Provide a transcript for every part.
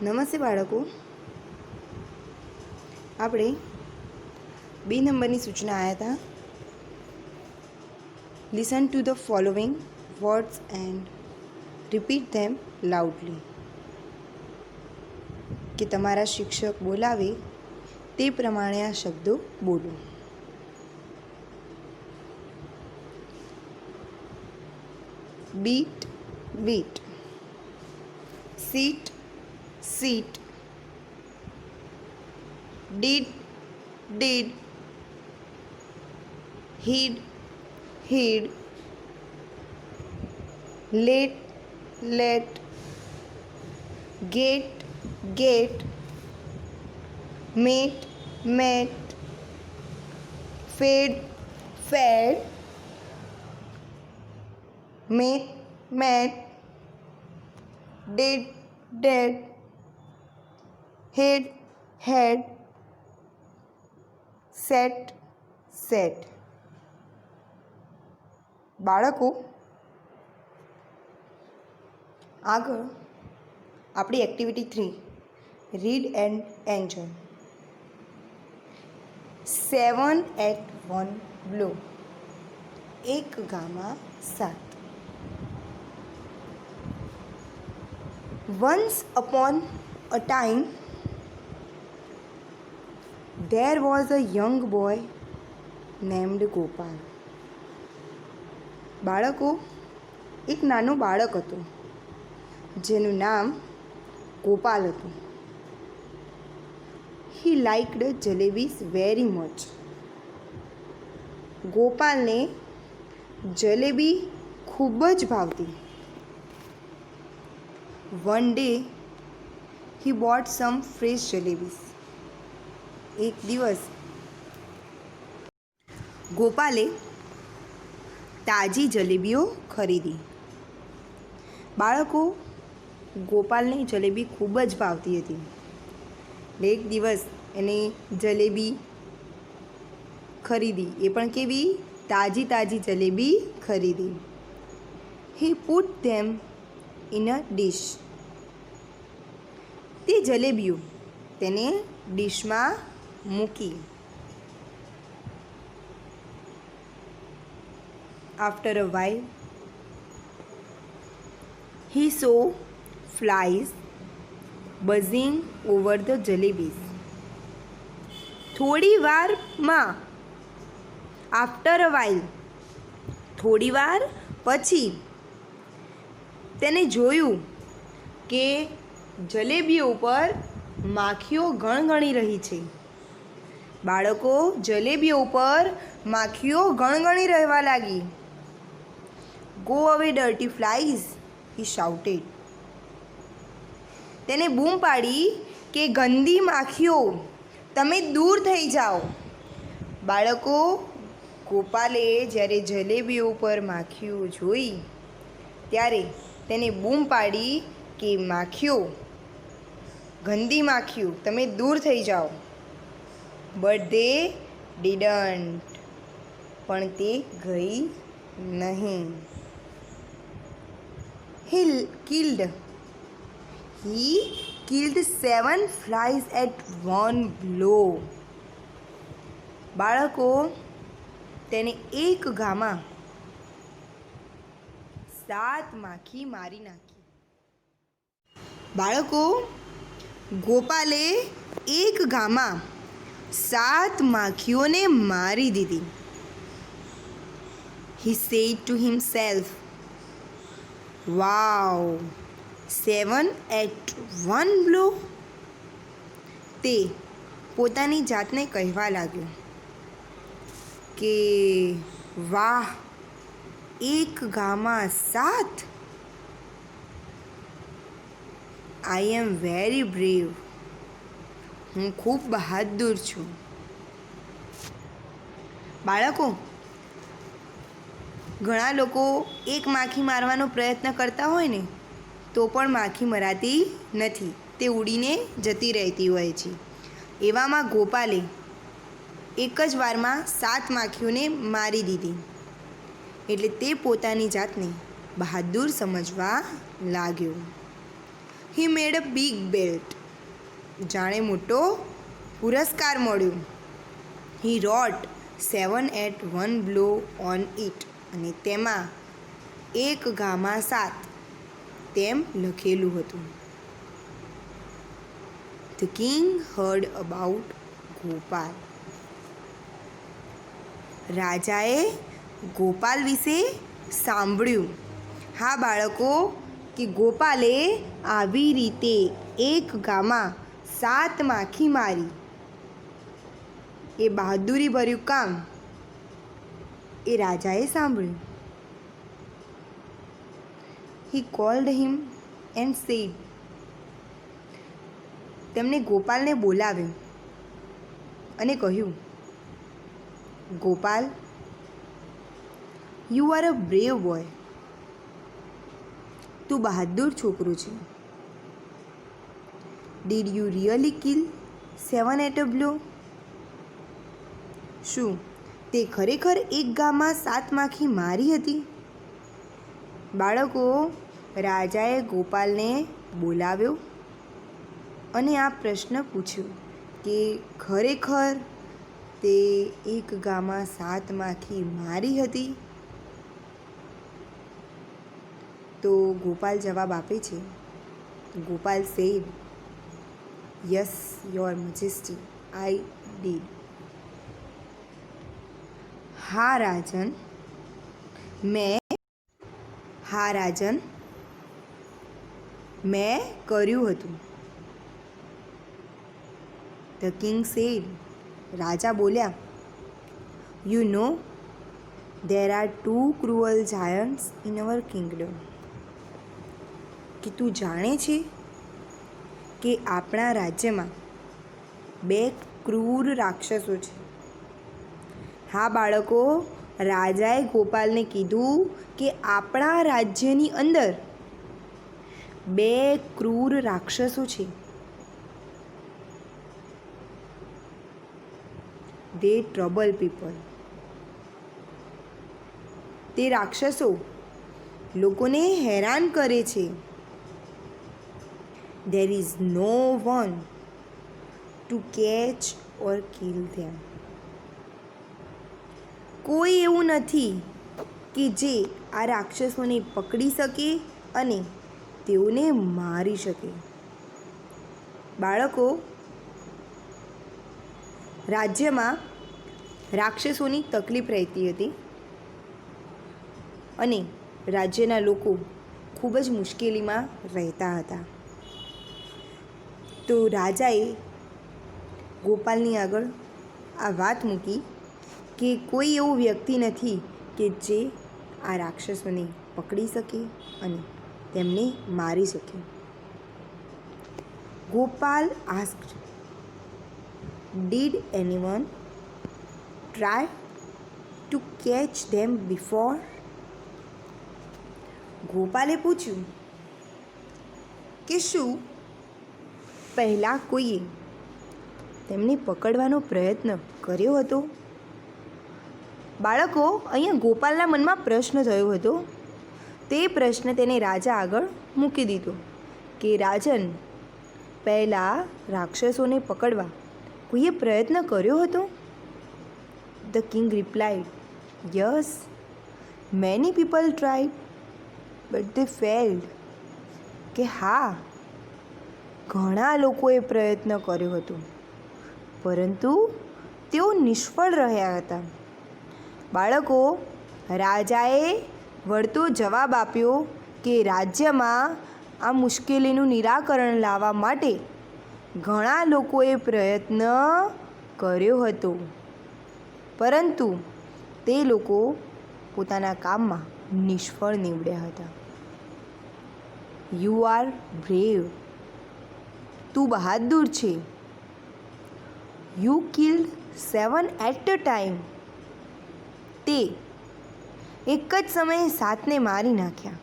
નમસ્તે બાળકો, આપણે 2 નંબરની સૂચના આવ્યા હતા. Listen to the following words and repeat them loudly. કે તમારા શિક્ષક બોલાવે તે પ્રમાણે આ શબ્દો બોલો. Bit bit, seat seat, did did, hid hid, late late, get get, mate met, fed fed, met met, did did, head head, set set. બાળકો, આગળ આપણી activity 3 read and enjoy. 7 at 1 blow, એક gamma 7. Once upon a time, there was a young boy named Gopal. બાળકો, એક નાનું બાળક હતું જેનું નામ ગોપાલ હતું. He liked jalebies very much. ગોપાલને jalebi ખૂબ જ ભાવતી. One day he bought some fresh jalebis. એક દિવસ ગોપાલે તાજી જલેબીઓ ખરીદી. બાળકો, ગોપાલને જલેબી ખૂબ જ ભાવતી હતી. એક દિવસ એને જલેબી ખરીદી, એ પણ કેવી? તાજી તાજી જલેબી ખરીદી. He put them in a dish. તે જલેબીઓ તેને ડીશમાં મૂકી. After a while, he saw flies buzzing over the jalebis. થોડી વારમાં, after a while, થોડી વાર પછી તેને જોયું કે જલેબીઓ ઉપર માખીઓ ગણગણી રહી છે. બાળકો, જલેબીઓ ઉપર માખીઓ ગણગણી રહેવા લાગી. Go away dirty flies, he shouted. તેને બૂમ પાડી કે ગંદી માખીઓ, તમે દૂર થઈ જાઓ. બાળકો, ગોપાલે જ્યારે જલેબીઓ ઉપર માખીઓ જોઈ ત્યારે તેને બૂમ પાડી કે માખીઓ, ગંદી માખીઓ, તમે દૂર થઈ જાઓ. But they didn't. પણ તે ગઈ નહીં. He killed 7 flies at one blow. બાળકો, તેને એક ઘામાં 7 માખી મારી નાખી. બાળકો, ગોપાલે એક ઘામાં 7 માખીઓને મારી દીધી. He said to himself, wow, 7 at 1 blow. તે પોતાની જાતને કહેવા લાગ્યો કે વાહ, એક gamma 7. I am very brave. હું ખૂબ બહાદુર છું. બાળકો, ઘણા લોકો એક માખી મારવાનો પ્રયત્ન કરતા હોય ને તો પણ માખી મરાતી નથી, તે ઉડીને જતી રહેતી હોય છે. એવામાં ગોપાલે એક જ વારમાં 7 માખીઓને મારી દીધી. એટલે તે પોતાની જાતને બહાદુર સમજવા લાગ્યો. હી મેડ અ બિગ બેલ્ટ. જાણે મોટો પુરસ્કાર મળ્યો. હી રોટ 7 at 1 બ્લો ઓન ઇટ. અને તેમાં 1 ઘામાં 7 તેમ લખેલું હતું. The king hard about Gopal. રાજાએ ગોપાલ વિશે સાંભળ્યું. હા બાળકો, કે ગોપાલે આવી રીતે 1 ઘામાં 7 માખી મારી. એ બહાદુરીભર્યું કામ એ રાજાએ સાંભળ્યું. હી કોલ્ડ હિમ એન્ડ સેડ. તેમણે ગોપાલને બોલાવ્યો અને કહ્યું, Gopal, you are a brave boy. તું બહાદુર છોકરો છે. Did you really kill 7 at a blow? શું તે ખરેખર 1 ઘામાં 7 માખી મારી હતી? બાળકો, રાજાએ ગોપાલને બોલાવ્યો અને આ પ્રશ્ન પૂછ્યો કે ખરેખર તે 1 ઘામાં 7 માખી મારી હતી? તો ગોપાલ જવાબ આપે છે. Gopal said, yes your majesty, I did. હા રાજન, મેં કર્યું હતું. The king said. રાજા બોલ્યા, you know there are 2 cruel giants in our kingdom. કે તું જાણે છે કે આપણા રાજ્યમાં 2 ક્રૂર રાક્ષસો છે. હા બાળકો, રાજાએ ગોપાલને કીધું કે આપણા રાજ્યની અંદર 2 ક્રૂર રાક્ષસો છે. દે ટ્રબલ પીપલ. તે રાક્ષસો લોકોને હેરાન કરે છે. There is no one to catch or kill them. કોઈ એવું નથી કે જે આ રાક્ષસોને પકડી શકે અને તેઓને મારી શકે. બાળકો, રાજ્યમાં રાક્ષસોની તકલીફ રહેતી હતી અને રાજ્યના લોકો ખૂબ જ મુશ્કેલીમાં રહેતા હતા. તો રાજાએ ગોપાલની આગળ આ વાત મૂકી કે કોઈ એવું વ્યક્તિ નથી કે જે આ રાક્ષસોને પકડી શકે અને તેમને મારી શકે. Gopal asked, did anyone try to catch them before? ગોપાલે પૂછ્યું કે શું પહેલાં કોઈએ તેમને પકડવાનો પ્રયત્ન કર્યો હતો? બાળકો, અહીંયા ગોપાલના મનમાં પ્રશ્ન થયો હતો. તે પ્રશ્ન તેને રાજા આગળ મૂકી દીધો કે રાજન, પહેલાં રાક્ષસોને પકડવા કોઈએ પ્રયત્ન કર્યો હતો? The king replied, yes, many people tried but they failed. કે હા, ઘણા લોકોએ પ્રયત્ન કર્યો હતો પરંતુ તેઓ નિષ્ફળ રહ્યા હતા. બાળકો, રાજાએ વળતો જવાબ આપ્યો કે રાજ્યમાં આ મુશ્કેલીનું નિરાકરણ લાવવા માટે ઘણા લોકોએ પ્રયત્ન કર્યો હતો પરંતુ તે લોકો પોતાના કામમાં નિષ્ફળ નીવડ્યા હતા. You are brave. તું બહાદુર છે. You killed 7 at a time. તે એક જ સમયે 7ને મારી નાખ્યા.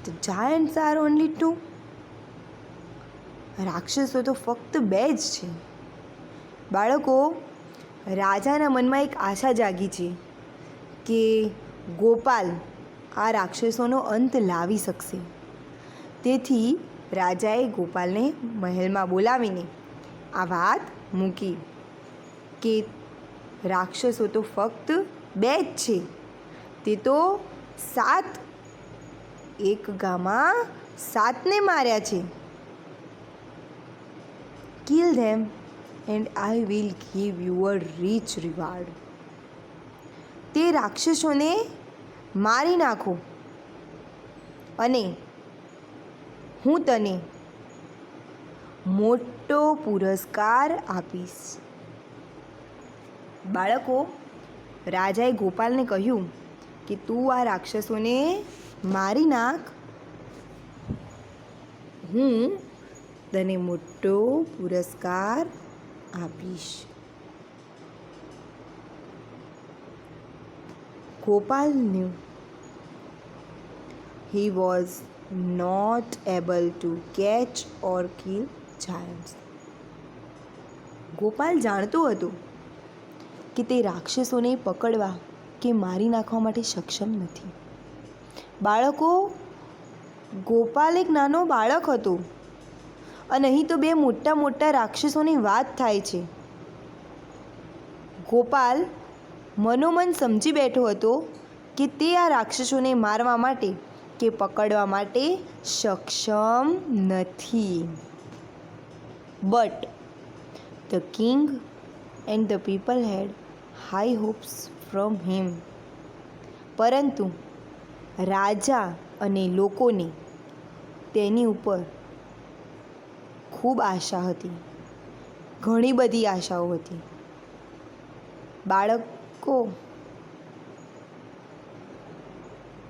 The giants are only 2. રાક્ષસો તો ફક્ત 2 જ છે. બાળકો, રાજાના મનમાં એક આશા જાગી છે કે ગોપાલ આ રાક્ષસોનો અંત લાવી શકશે. તેથી રાજાએ ગોપાલને મહેલમાં બોલાવીને આ વાત મૂકી કે રાક્ષસો તો ફક્ત 2 જ છે, તે તો 7 એક ગામમાં 7ને માર્યા છે. Kill them and I will give you a rich reward. તે રાક્ષસોને મારી નાખો અને હું તને મોટો પુરસ્કાર આપીશ. બાળકો, રાજાએ ગોપાલને કહ્યું કે તું આ રાક્ષસોને મારી નાખ, હું તને મોટો પુરસ્કાર આપીશ. Gopal knew he was not able to catch or kill giants. Gopal જાણતો હતો કે તે રાક્ષસોને પકડવા કે મારી નાખવા માટે સક્ષમ નથી. બાળકો, ગોપાલ એક નાનો બાળક હતો અને અહીં તો 2 મોટા મોટા રાક્ષસોની વાત થાય છે. ગોપાલ મનોમન સમજી બેઠો હતો કે તે આ રાક્ષસોને મારવા માટે કે પકડવા માટે સક્ષમ નથી. But the king and the people had high hopes from him. પરંતુ રાજા અને લોકોને તેની ઉપર ખૂબ આશા હતી, ઘણી બધી આશાઓ હતી. બાળકો,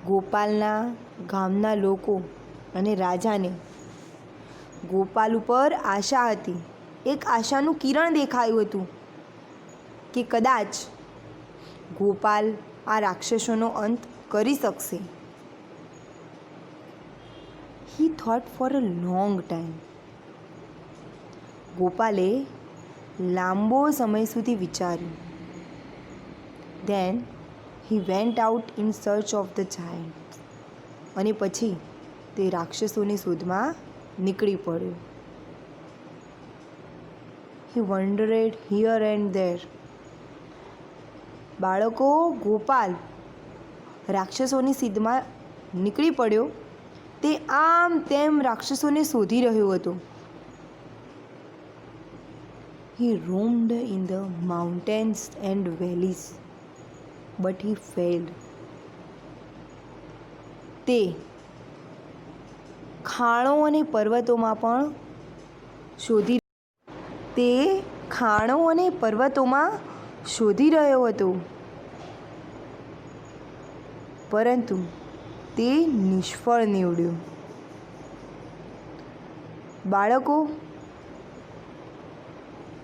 ગોપાલના ગામના લોકો અને રાજાને ગોપાલ ઉપર આશા હતી. એક આશાનું કિરણ દેખાયું હતું કે કદાચ ગોપાલ આ રાક્ષસોનો અંત કરી શકશે. He thought for a long time. ગોપાલે લાંબો સમય સુધી વિચાર્યું. Then he went out in search of the giant. અને પછી તે રાક્ષસોની શોધમાં નીકળી પડ્યો. He wandered here and there. બાળકો, ગોપાલ રાક્ષસોની શોધમાં નીકળી પડ્યો. તે આમ તેમ રાક્ષસોને શોધી રહ્યો હતો. He roamed in the mountains and valleys, but he failed. તે ખાણો અને પર્વતોમાં પણ શોધી રહ્યો હતો, પરંતુ તે નિષ્ફળ નીવડ્યો. બાળકો,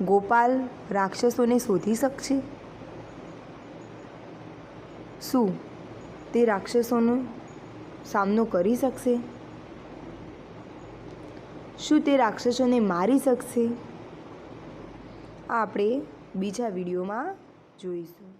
ગોપાલ રાક્ષસોને શોધી શકશે? શું તે રાક્ષસોનો સામનો કરી શકશે? શું તે રાક્ષસોને મારી શકશે? આપણે બીજા વિડીયોમાં જોઈશું.